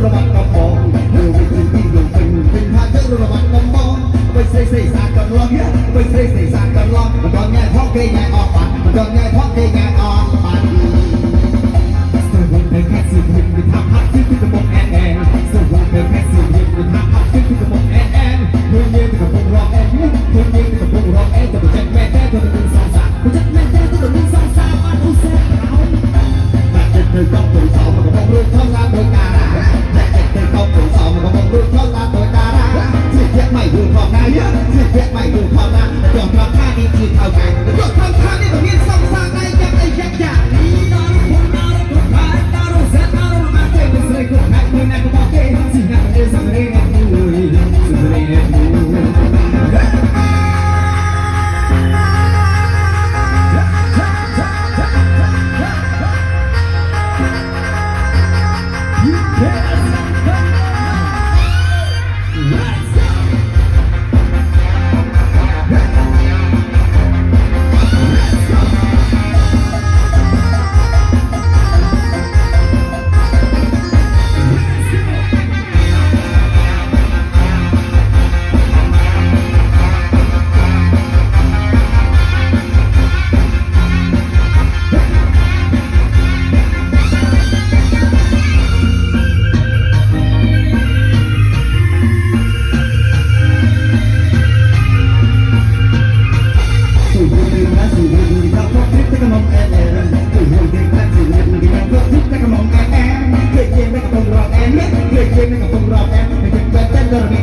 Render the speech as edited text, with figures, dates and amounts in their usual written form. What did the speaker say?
ระบัดกระปองดูไปถึงที่ลงเป็นพาเจ้าระบัดกระปองไปใส่สากกันลองเนี่ยไปใส่สากกันลองมันโดนแง่ท้องเกยแง่ออกปัดมันโดนแง่ท้องเกยแง่ออกปัดสวงเธอแค่สิบหินไปทำพัดที่กระบอกแอนแอนสวงเธอแค่สิบหินไปทำพัดที่กระบอกแอนแอนเฮ้ยเยี่ยมกระบอกรอแอนเฮ้ยเยี่ยมกระบอกรอแอนตัวเจ็ดแม่แท้ตัวหนึ่งสองสามตัวเจ็ดแม่แท้ตัวหนึ่งสองสามมันผู้เสียเขาแต่เจ็ดเธอต้องเป็นสองมันก็บอกรู้เท่านั้นโดยการแต่เจ็ดเธอต้องเป็นสองมันก็บอกรู้เท่านั้นโดยการที่เทียบไม่ดูความน่าเยอะที่เทียบไม่ดูความน่ายอมรับค่านี้คือเท่ากันยอมรับค่านี้แบบนี้สองสามในยังไอ้ยักษ์อย่างนี้นอนคนนอนคนพายนอนเสร็จนอนมาเจอเป็นสิ่งคนให้เมื่อนั้นก็บอกเองสิ่งนั้นเป็นสิ่งเรื่องนี้สิ่งเรื่องGue